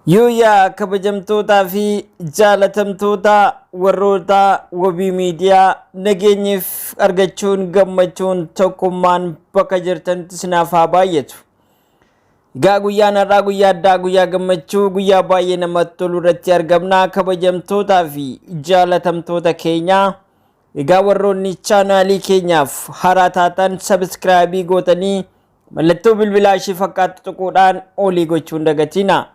Yuuyaa kabajamtootaa fi jaalatamtoota warroota wabii miidiyaa nageenyiif argachuun gammachuun tokkummaan bakka jirtanitti sinaaf haa baay'atu. Egaa guyyaan har'aa guyyaa addaa guyyaa gammachuu guyyaa baay'ee namatti tolu irratti argamna kabajamtootaa fi jaalatamtoota keenya. Egaa warroonni chaanaalii keenyaaf haaraa taatan sabiskiraayibii gootanii mallattoo bilbilaa ishee fakkaattu tuquudhaan olii gochuun dagatina.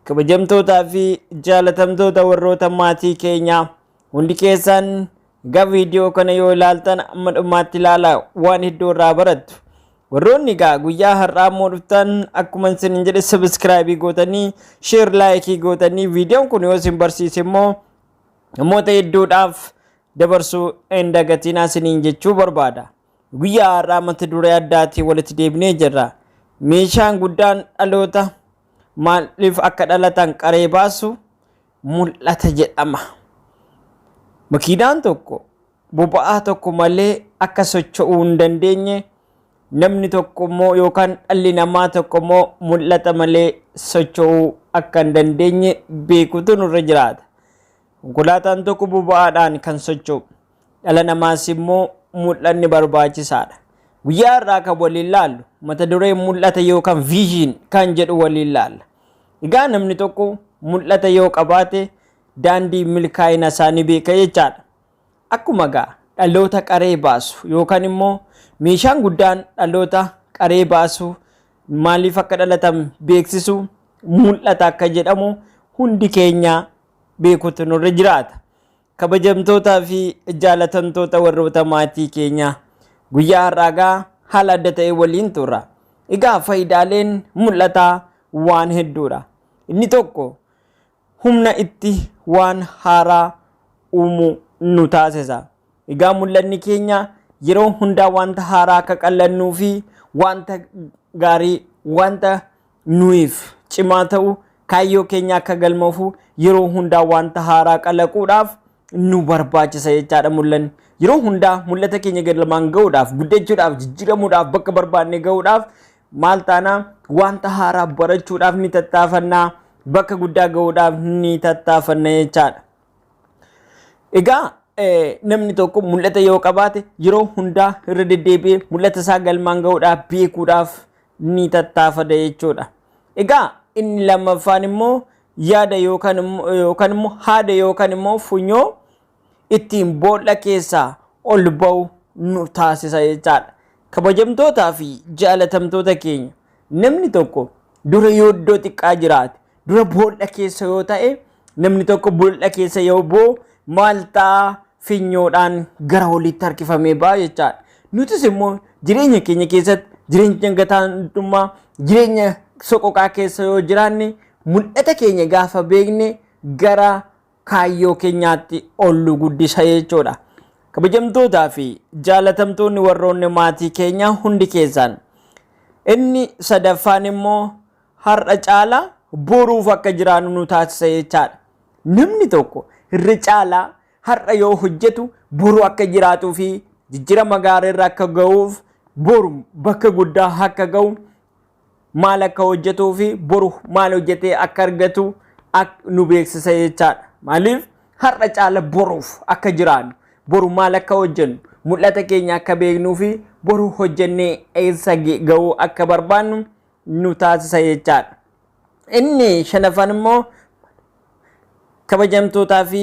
Kabajamtootaa fi jaalatamtoota warroota maatii keenya hundi keessan egaa viidiyoo kana yoo ilaaltan amma dhumaatti ilaalaa waan hedduu irraa barattu. Warroonni egaa guyyaa har'aa immoo dhuftan akkuma isin jedhe sabiskiraayibii gootanii sheer laayikii gootanii viidiyoon kun yoo isin barsiise immoo namoota hedduudhaaf dabarsuu hin dagatinaa isiniin jechuu barbaada. Guyyaa har'aa mata duree addaatiin walitti deebinee jirra. Meeshaan guddaan dhaloota maaliif akka dhalatan qaree baasu mul'ata jedhama. Makiinaan tokko boba'aa tokko malee akka socho'uu hin dandeenye namni tokko immoo yookaan dhalli namaa tokko immoo mul'ata malee socho'uu akka hin dandeenye beekuutu nurra jiraata. Konkolaataan tokko boba'aadhaan kan socho'u dhala namaas immoo mul'anni barbaachisaadha. Guyyaa har'aa kan waliin laallu mata duree mul'ata yookaan viizhin kan jedhu waliin laalla. Egaa namni tokko mul'ata yoo qabaate daandii milkaa'ina isaanii beeka jechaadha. Akkuma egaa dhaloota qaree baasu yookaan immoo meeshaan guddaan dhaloota qaree baasu maaliif akka dhalatan beeksisu mul'ata akka jedhamu hundi keenya beekuutu nurra jiraata. Kabajamtootaa fi jaalatamtoota warroota maatii keenya guyyaa har'aa haala adda ta'e waliin turra. Egaa faayidaaleen mul'ataa waan hedduudha. Inni tokko humna itti waan haaraa uumuu nu taasisa. Egaa mul'anni keenya yeroo hundaa wanta haaraa akka qal'annuu fi wanta gaarii wanta nuyiif cimaa ta'u kaayyoo keenya akka galmoofu yeroo hundaa wanta haaraa qalaquudhaaf nu barbaachisa jechaadha mul'anni. Yeroo hundaa mul'ata keenya galmaan ga'uudhaaf guddachuudhaaf jijjiiramuudhaaf bakka barbaanne ga'uudhaaf maal taanaa wanta haaraa barachuudhaaf ni tattaafannaa bakka guddaa ga'uudhaaf ni tattaafanna jechaadha. Egaa namni tokko mul'ata yoo qabaate yeroo hundaa irra deddeebi'ee mul'ata isaa galmaan ga'uudhaaf beekuudhaaf ni tattaafata jechuudha. Egaa inni lammaffaan immoo yaada yookaan immoo haada yookaan immoo funyoo ittiin boolla keessaa ol ba'u nu taasisa jechaadha. Kabajamtootaa fi jaalatamtoota keenya namni tokko dura yoo iddoo xiqqaa jiraate dura boolla keessa yoo ta'e namni tokko boolla keessa yoo ba'u maal ta'a finyoodhaan gara oliitti harkifamee ba'a jechaadha. Nutis immoo jireenya keenya keessatti jireenya gataantummaa jireenya soqoqaa keessa yoo jiraanne mul'ata keenya gaafa beekne gara kaayyoo keenyaatti ol guddisa jechuudha. Kabajamtootaa fi jaalatamtoonni warroonni maatii keenya hundi keessan inni sadaffaan immoo har'a caalaa boruuf akka jiraannu nu taasisa jechaadha. Namni tokko irra caalaa har'a yoo hojjetu boru akka jiraatuu fi jijjiirama gaarii irra akka ga'uuf boru bakka guddaa akka ga'u maal akka hojjetuu fi boru maal hojjetee akka argatu nu beeksisa jechaadha. Maaliif har'a caala boruuf akka jiraannu boru maal akka hojjennu mul'ata keenya akka beeknuu fi boru hojjennee eessa ga'uu akka barbaannu nu taasisa jechaadha. Inni shanaffaan immoo kabajamtootaa fi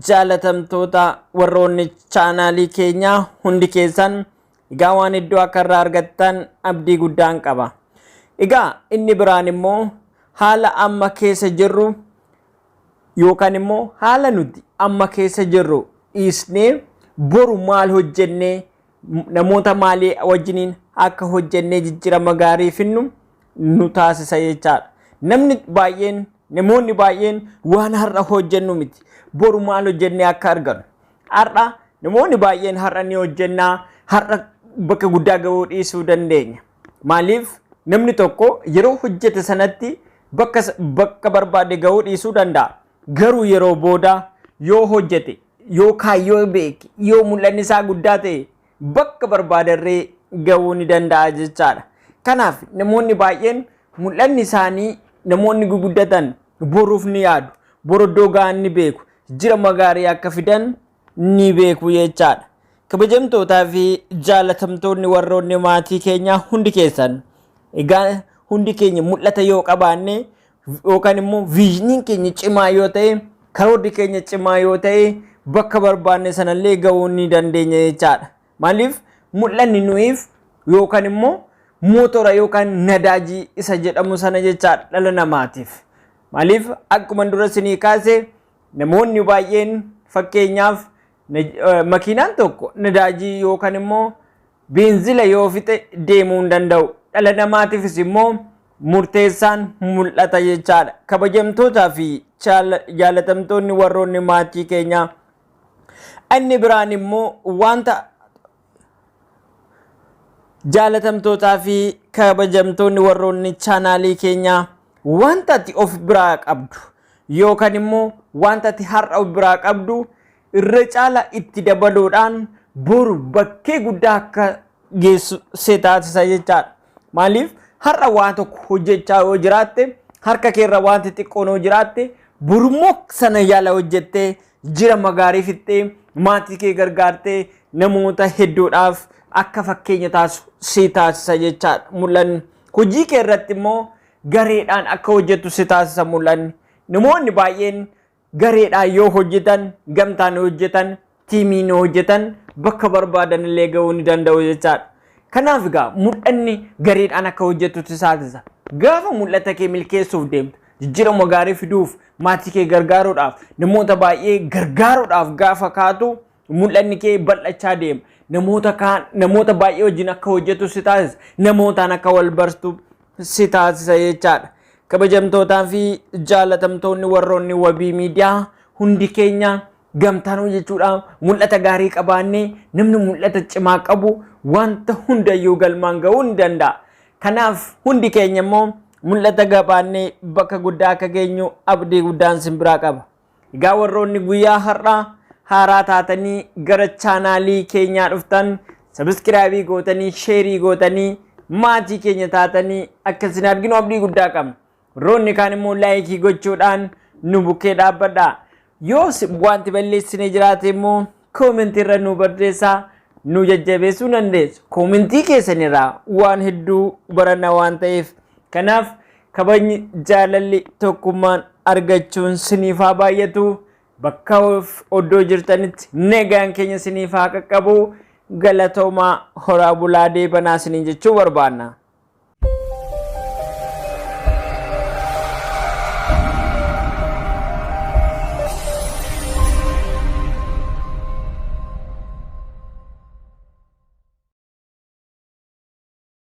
jaalatamtoota warroonni chaanaalii keenyaa hundi keessan egaa waan hedduu akka irraa argattan abdii guddaan qaba. Egaa inni biraan immoo haala amma keessa jirru yookaan immoo haala nuti amma keessa jirru dhiisnee boru maal hojjennee namoota maalii wajjiniin akka hojjennee jijjiirama gaarii finnu nu taasisa jechaadha. Namoonni baay'een waan har'a hojjennu miti boru maal hojjennee akka argannu. Har'a namoonni baay'een har'a ni hojjennaa har'a bakka guddaa ga'uu dhiisuu dandeenya. Maaliif namni tokko yeroo hojjete sanatti bakka barbaade ga'uu dhiisuu danda'a. Garuu yeroo booda yoo hojjete yoo kaayyoo beeke yoo mul'anni isaa guddaa ta'e bakka barbaadarree ga'uu ni danda'a jechaadha. Kanaaf namoonni baay'een mul'anni isaanii namoonni guguddatan boruuf ni yaadu, boroddoo ga'an ni beeku, jira gaarii akka fidan ni beeku jechaadha. Kabajamtootaa fi jaalatamtoonni warroonni maatii keenyaa hundi keessan egaa hundi keenya mul'ata yoo qabaanne yookaan immoo viizhiniin keenya cimaa yoo ta'e, karoorri keenya cimaa yoo ta'e bakka barbaanne sanallee ga'uu ni dandeenya jechaadha. Maaliif mul'anni nuyiif yookaan immoo mootora yookaan nadaajii isa jedhamu sana jechaadha dhala namaatiif. Maaliif akkuma dura sinii kaase namoonni baay'een fakkeenyaaf makiinaan tokko nadaajii yookaan immoo beenzila yoo fixe deemuu hin danda'u. Dhala namaatiifis immoo murteessaan mul'ata jechaadha. Kabajamtootaa fi jaalatamtoonni warroonni maatii keenyaa inni biraan immoo wanta jaalatamtootaa fi kabajamtoonni warroonni chaanaalii keenyaa wanta ati of biraa qabdu yookaan immoo wanta ati har'a of biraa qabdu irra caala itti dabaluudhaan boru bakkee guddaa akka geessu si taasisa jechaadha. Maaliif har'a waan tokko hojjechaa yoo jiraatte harka keerra wanti xiqqoon yoo jiraatte burmoo sana yaala hojjettee jira gaarii fixxee maatii kee gargaartee namoota hedduudhaaf akka fakkeenya taasisu si taasisa jechaadha. Mul'anni hojii kee irratti immoo gareedhaan akka hojjettu si taasisa mul'anni. Namoonni baay'een gareedhaan yoo hojjetan, gamtaan hojjetan, tiimiin hojjetan bakka barbaadan illee ga'uu ni danda'u jechaadha. Kanaaf egaa mul'anni gareedhaan akka hojjettu si taasisa. Gaafa mul'ata kee milkeessuuf deemtu, jijjiirama gaarii fiduuf, maatii kee gargaaruudhaaf, namoota baay'ee gargaaruudhaaf gaafa kaatu mul'anni kee bal'achaa deema. Namoota baay'ee wajjin akka hojjettu si taasisa. Namootaan akka wal bartu si taasisa jechaadha. Kabajamtootaa fi jaalatamtoonni warroonni wabii miidiyaa hundi keenya gamtaan hojjechuudhaan mul'ata gaarii qabaannee namni mul'ata cimaa qabu wanta hundayyuu galmaan ga'uu ni danda'a. Kanaaf hundi keenya immoo mul'ata qabaannee bakka guddaa akka geenyu abdii guddaan sin biraa qaba. Egaa warroonni guyyaa har'aa haaraa taatanii gara chaanaalii keenyaa dhuftan sabiskiraabii gootanii sheerii gootanii maatii keenya taatanii akkasin arginu abdii guddaa qabna. Warroonni kaan immoo laayikii gochuudhaan nu bukkee dhaabbadhaa. Yoo wanti balleessine jiraate immoo koomentii irra nu barreessaa nu jajjabeessuu dandeessu. Koomentii keessanirraa waan hedduu baranna waan ta'eef kanaaf kabajni jaalalli tokkummaan argachuun siniif haa baay'atu. Bakka oddoo jirtanitti nagaan keenya siniif haa qaqqabu. Galatoomaa horaa bulaa deebanaa siniin jechuu barbaanna.